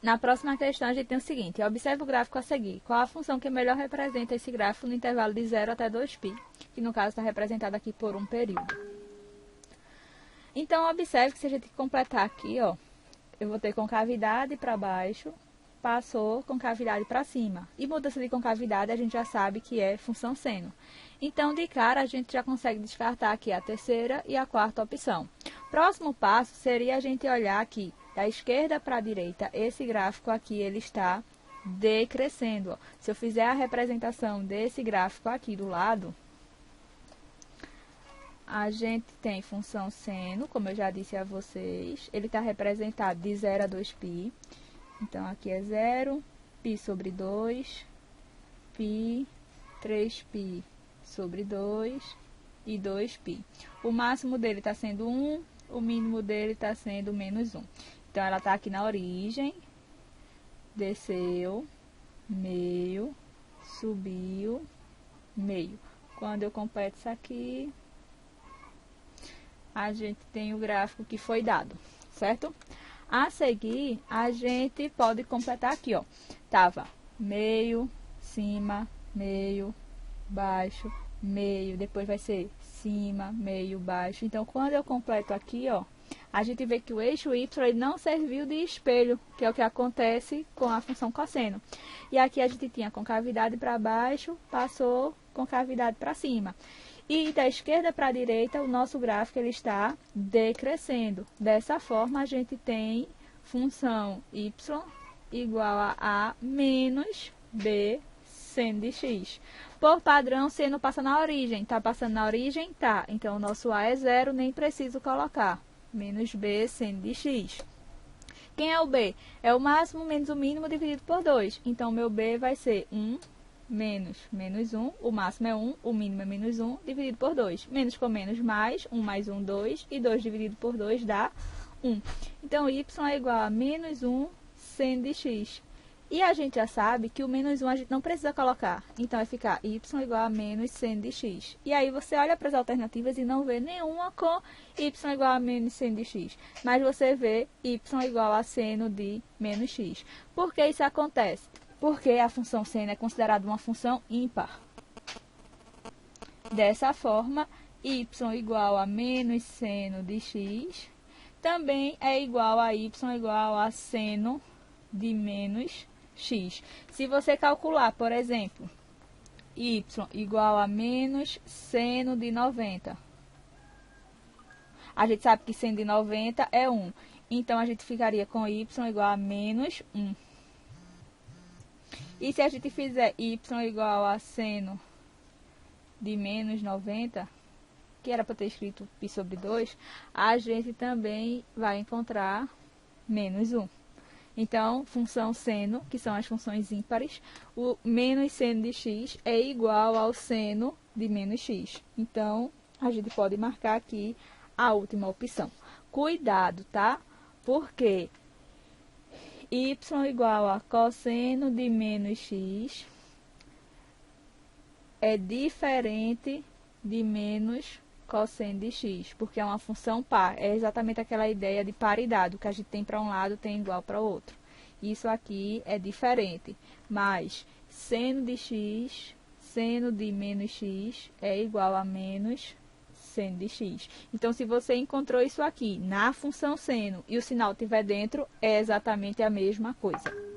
Na próxima questão, a gente tem o seguinte: observe o gráfico a seguir. Qual a função que melhor representa esse gráfico no intervalo de 0 até 2π? Que no caso está representado aqui por um período. Então, observe que se a gente completar aqui, ó, eu vou ter concavidade para baixo, passou concavidade para cima. E mudança de concavidade a gente já sabe que é função seno. Então, de cara, a gente já consegue descartar aqui a terceira e a quarta opção. Próximo passo seria a gente olhar aqui, da esquerda para a direita, esse gráfico aqui, ele está decrescendo. Ó. Se eu fizer a representação desse gráfico aqui do lado, a gente tem função seno, como eu já disse a vocês, ele está representado de 0 a 2π. Então, aqui é 0, π sobre 2, π, 3π sobre 2 e 2π. O máximo dele está sendo 1, o mínimo dele está sendo menos 1. Então, ela está aqui na origem, desceu, meio, subiu, meio. Quando eu completo isso aqui, a gente tem o gráfico que foi dado, certo? A seguir, a gente pode completar aqui, ó. Tava meio, cima, meio, baixo, meio. Depois vai ser cima, meio, baixo. Então, quando eu completo aqui, ó, a gente vê que o eixo y ele não serviu de espelho, que é o que acontece com a função cosseno. E aqui a gente tinha concavidade para baixo, passou concavidade para cima. E da esquerda para a direita, o nosso gráfico ele está decrescendo. Dessa forma, a gente tem função y igual a menos b seno de x. Por padrão, seno passa na origem. Está passando na origem? Tá. Então, o nosso a é 0, nem preciso colocar. Menos b seno de x. Quem é o b? É o máximo menos o mínimo dividido por 2. Então, meu b vai ser 1 menos 1, o máximo é 1, o mínimo é menos 1, dividido por 2. Menos com menos mais, 1 mais 1, 2, e 2 dividido por 2 dá 1. Então, y é igual a menos 1 seno de x. E a gente já sabe que o menos 1 a gente não precisa colocar. Então, vai ficar y igual a menos seno de x. E aí, você olha para as alternativas e não vê nenhuma com y igual a menos seno de x. Mas você vê y igual a seno de menos x. Por que isso acontece? Porque a função seno é considerada uma função ímpar. Dessa forma, y igual a menos seno de x também é igual a y igual a seno de menos x. Se você calcular, por exemplo, y igual a menos seno de 90, a gente sabe que seno de 90 é 1. Então, a gente ficaria com y igual a menos 1. E se a gente fizer y igual a seno de menos 90, que era para ter escrito π sobre 2, a gente também vai encontrar menos 1. Então, função seno, que são as funções ímpares, o menos seno de x é igual ao seno de menos x. Então, a gente pode marcar aqui a última opção. Cuidado, tá? Porque y igual a cosseno de menos x é diferente de menos cosseno de x, porque é uma função par. É exatamente aquela ideia de paridade, o que a gente tem para um lado tem igual para o outro. Isso aqui é diferente, mas seno de x, seno de menos x é igual a menos seno de x. Então, se você encontrou isso aqui na função seno e o sinal estiver dentro, é exatamente a mesma coisa.